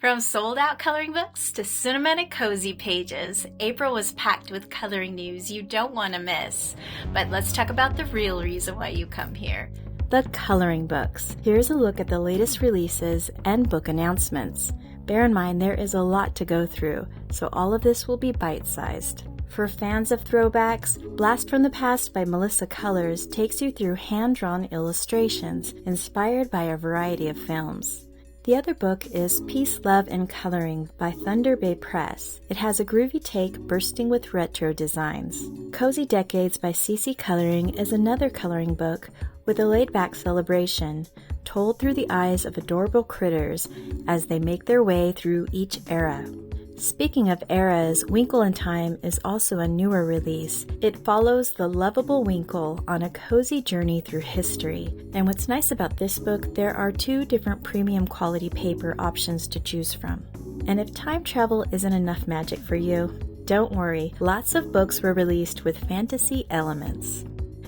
From sold-out coloring books to cinematic cozy pages, April was packed with coloring news you don't want to miss. But let's talk about the real reason why you come here. The coloring books. Here's a look at the latest releases and book announcements. Bear in mind there is a lot to go through, so all of this will be bite-sized. For fans of throwbacks, Blast from the Past by Melissa Colors takes you through hand-drawn illustrations inspired by a variety of films. The other book is Peace, Love, and Coloring by Thunder Bay Press. It has a groovy take bursting with retro designs. Cozy Decades by CC Coloring is another coloring book with a laid-back celebration, told through the eyes of adorable critters as they make their way through each era. Speaking of eras, Winkle in Time is also a newer release. It follows the lovable Winkle on a cozy journey through history. And what's nice about this book, there are 2 different premium quality paper options to choose from. And if time travel isn't enough magic for you, don't worry, lots of books were released with fantasy elements.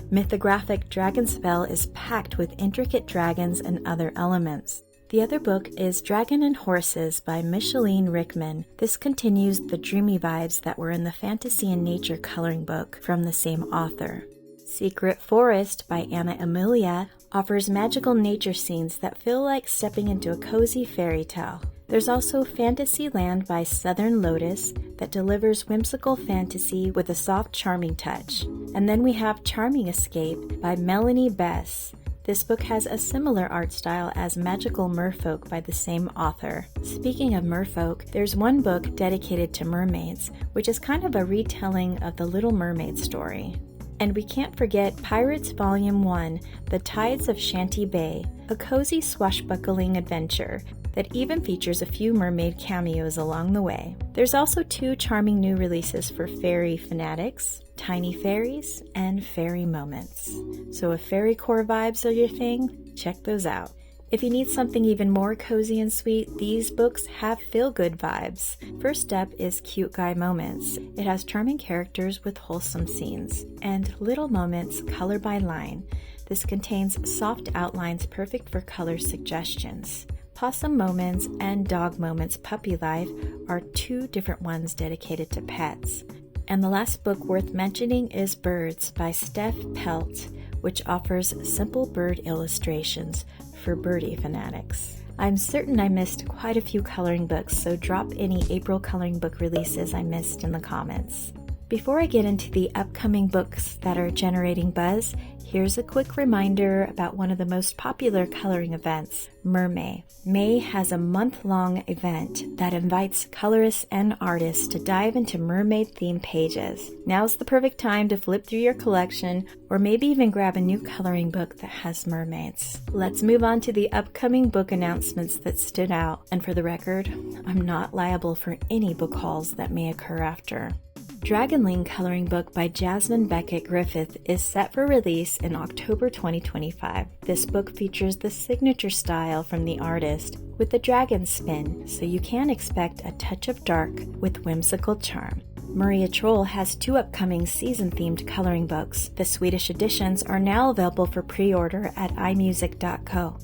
Mythographic Dragonspell is packed with intricate dragons and other elements. The other book is Dragon and Horses by Micheline Rickman. This continues the dreamy vibes that were in the Fantasy and Nature coloring book from the same author. Secret Forest by Anna Emilia offers magical nature scenes that feel like stepping into a cozy fairy tale. There's also Fantasyland by Southern Lotus that delivers whimsical fantasy with a soft, charming touch. And then we have Charming Escape by Melanie Bess. This book has a similar art style as Magical Merfolk by the same author. Speaking of merfolk, there's one book dedicated to mermaids, which is kind of a retelling of the Little Mermaid story. And we can't forget Pirates Volume 1, The Tides of Shanty Bay, a cozy swashbuckling adventure that even features a few mermaid cameos along the way. There's also 2 charming new releases for fairy fanatics, Tiny Fairies and Fairy Moments. So if fairy core vibes are your thing, check those out. If you need something even more cozy and sweet, these books have feel-good vibes. First up is Cute Guy Moments. It has charming characters with wholesome scenes. And Little Moments Color by Line. This contains soft outlines perfect for color suggestions. Possum Moments and Dog Moments Puppy Life are 2 different ones dedicated to pets. And the last book worth mentioning is Birds by Steph Pelt, which offers simple bird illustrations for birdie fanatics. I'm certain I missed quite a few coloring books, so drop any April coloring book releases I missed in the comments. Before I get into the upcoming books that are generating buzz, here's a quick reminder about one of the most popular coloring events, Mermay. May has a month-long event that invites colorists and artists to dive into mermaid-themed pages. Now's the perfect time to flip through your collection or maybe even grab a new coloring book that has mermaids. Let's move on to the upcoming book announcements that stood out. And for the record, I'm not liable for any book hauls that may occur after. Dragonling coloring book by Jasmine Beckett Griffith is set for release in October 2025. This book features the signature style from the artist with the dragon spin, so you can expect a touch of dark with whimsical charm. Maria Troll has 2 upcoming season-themed coloring books. The Swedish editions are now available for pre-order at imusic.co.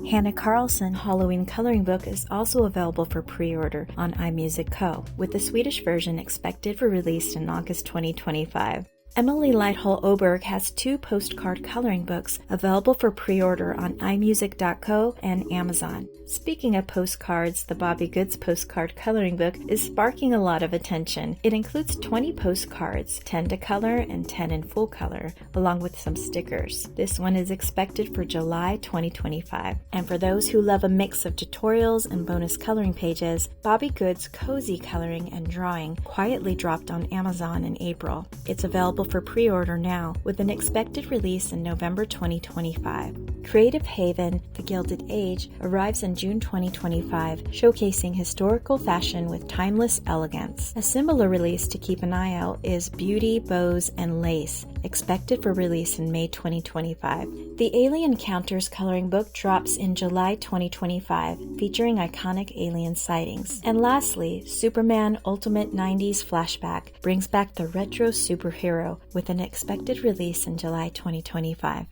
Hannah Carlson Halloween coloring book is also available for pre-order on iMusic Co., with the Swedish version expected for release in August 2025. Emily Lighthall Oberg has 2 postcard coloring books available for pre-order on iMusic.co and Amazon. Speaking of postcards, the Bobby Goods postcard coloring book is sparking a lot of attention. It includes 20 postcards, 10 to color and 10 in full color, along with some stickers. This one is expected for July 2025. And for those who love a mix of tutorials and bonus coloring pages, Bobby Goods Cozy Coloring and Drawing quietly dropped on Amazon in April. It's available for pre-order now, with an expected release in November 2025. Creative Haven, The Gilded Age, arrives in June 2025, showcasing historical fashion with timeless elegance. A similar release to keep an eye out is Beauty, Bows, and Lace, expected for release in May 2025. The Alien Counters coloring book drops in July 2025, featuring iconic alien sightings. And lastly, Superman Ultimate 90s Flashback brings back the retro superhero with an expected release in July 2025.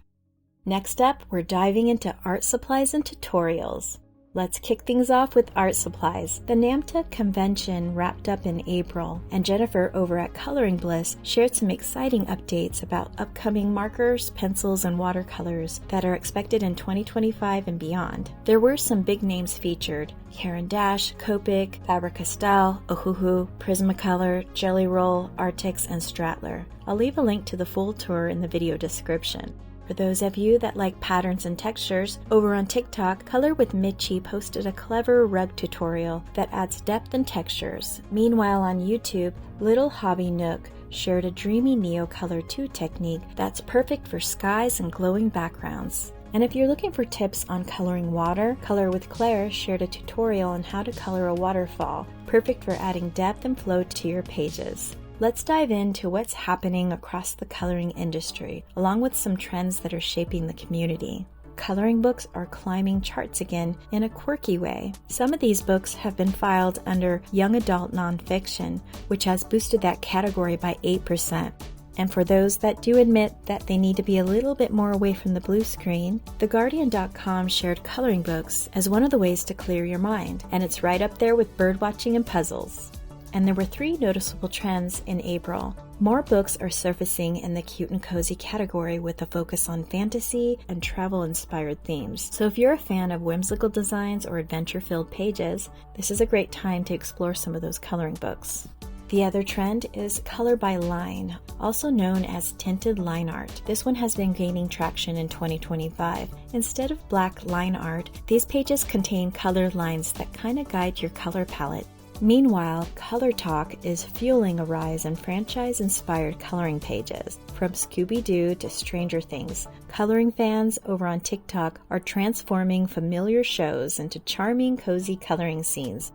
Next up, we're diving into art supplies and tutorials. Let's kick things off with art supplies. The NAMTA convention wrapped up in April, and Jennifer over at Coloring Bliss shared some exciting updates about upcoming markers, pencils, and watercolors that are expected in 2025 and beyond. There were some big names featured: Karen Dash, Copic, Faber-Castell, Ohuhu, Prismacolor, Jelly Roll, Artix, and Stratler. I'll leave a link to the full tour in the video description. For those of you that like patterns and textures, over on TikTok, Color with Mitchie posted a clever rug tutorial that adds depth and textures. Meanwhile, on YouTube, Little Hobby Nook shared a dreamy Neocolor 2 technique that's perfect for skies and glowing backgrounds. And if you're looking for tips on coloring water, Color with Claire shared a tutorial on how to color a waterfall, perfect for adding depth and flow to your pages. Let's dive into what's happening across the coloring industry, along with some trends that are shaping the community. Coloring books are climbing charts again in a quirky way. Some of these books have been filed under young adult nonfiction, which has boosted that category by 8%. And for those that do admit that they need to be a little bit more away from the blue screen, TheGuardian.com shared coloring books as one of the ways to clear your mind, and it's right up there with birdwatching and puzzles. And there were 3 noticeable trends in April. More books are surfacing in the cute and cozy category with a focus on fantasy and travel-inspired themes. So if you're a fan of whimsical designs or adventure-filled pages, this is a great time to explore some of those coloring books. The other trend is color by line, also known as tinted line art. This one has been gaining traction in 2025. Instead of black line art, these pages contain colored lines that kind of guide your color palette. Meanwhile, Color Talk is fueling a rise in franchise-inspired coloring pages. From Scooby-Doo to Stranger Things, coloring fans over on TikTok are transforming familiar shows into charming, cozy coloring scenes.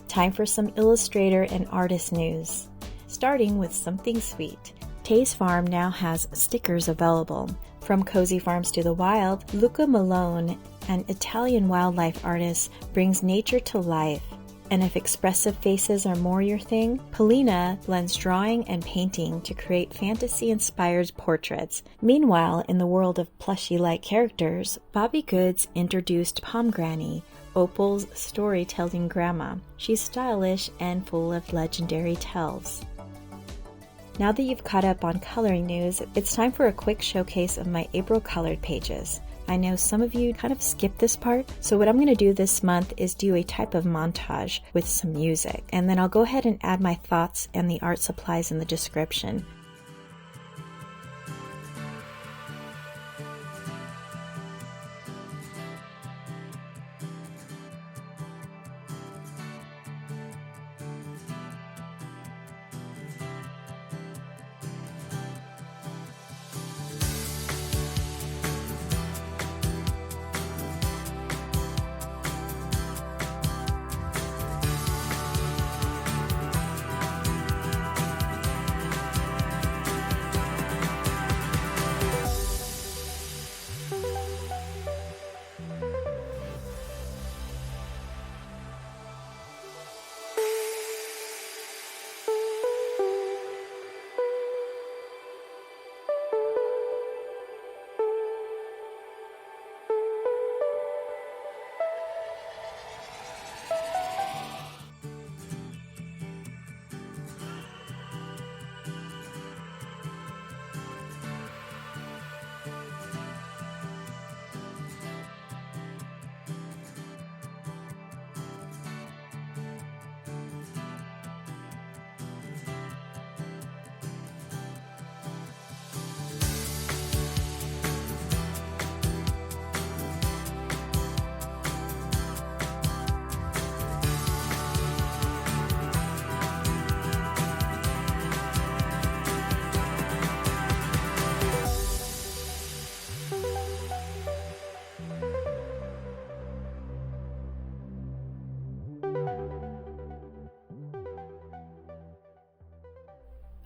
Time for some Illustrator and artist news. Starting with something sweet. Tay's Farm now has stickers available. From Cozy Farms to the Wild, Luca Malone, an Italian wildlife artist, brings nature to life. And if expressive faces are more your thing, Polina blends drawing and painting to create fantasy-inspired portraits. Meanwhile, in the world of plushy-like characters, Bobby Goods introduced Pomgranny, Opal's storytelling grandma. She's stylish and full of legendary tells. Now that you've caught up on coloring news, it's time for a quick showcase of my April colored pages. I know some of you kind of skipped this part, so what I'm going to do this month is do a type of montage with some music, and then I'll go ahead and add my thoughts and the art supplies in the description.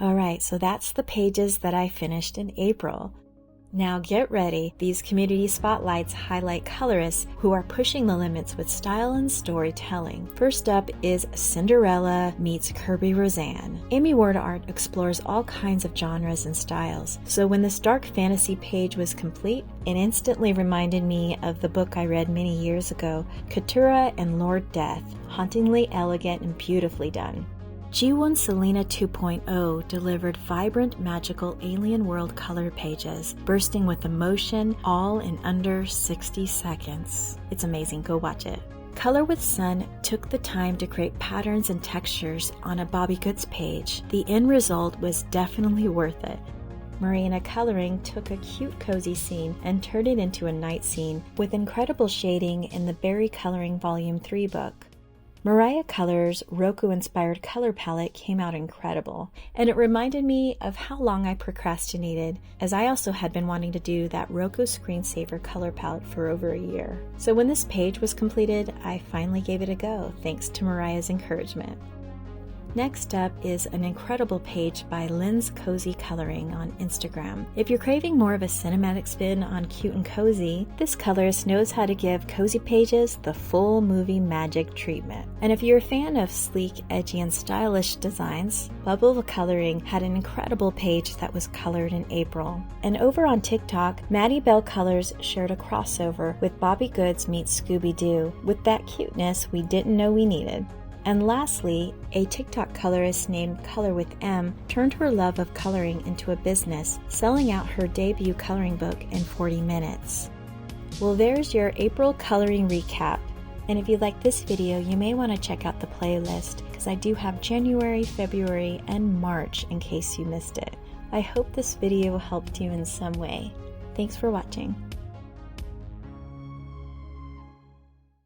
Alright, so that's the pages that I finished in April. Now get ready, these community spotlights highlight colorists who are pushing the limits with style and storytelling. First up is Cinderella meets Kirby Roseanne. Amy Ward Art explores all kinds of genres and styles, so when this dark fantasy page was complete, it instantly reminded me of the book I read many years ago, Keturah and Lord Death, hauntingly elegant and beautifully done. G1 Selena 2.0 delivered vibrant, magical alien world color pages, bursting with emotion, all in under 60 seconds. It's amazing, go watch it. Color with Sun took the time to create patterns and textures on a Bobby Goods page. The end result was definitely worth it. Marina Coloring took a cute cozy scene and turned it into a night scene with incredible shading in the Berry Coloring Volume 3 book. Mariah Colors' Roku-inspired color palette came out incredible, and it reminded me of how long I procrastinated, as I also had been wanting to do that Roku screensaver color palette for over a year. So when this page was completed, I finally gave it a go, thanks to Mariah's encouragement. Next up is an incredible page by Lynn's Cozy Coloring on Instagram. If you're craving more of a cinematic spin on cute and cozy, this colorist knows how to give cozy pages the full movie magic treatment. And if you're a fan of sleek, edgy, and stylish designs, Bubble Coloring had an incredible page that was colored in April. And over on TikTok, Maddie Bell Colors shared a crossover with Bobby Goods meets Scooby-Doo with that cuteness we didn't know we needed. And lastly, a TikTok colorist named Color with M turned her love of coloring into a business, selling out her debut coloring book in 40 minutes. Well, there's your April coloring recap. And if you like this video, you may want to check out the playlist, because I do have January, February, and March in case you missed it. I hope this video helped you in some way. Thanks for watching.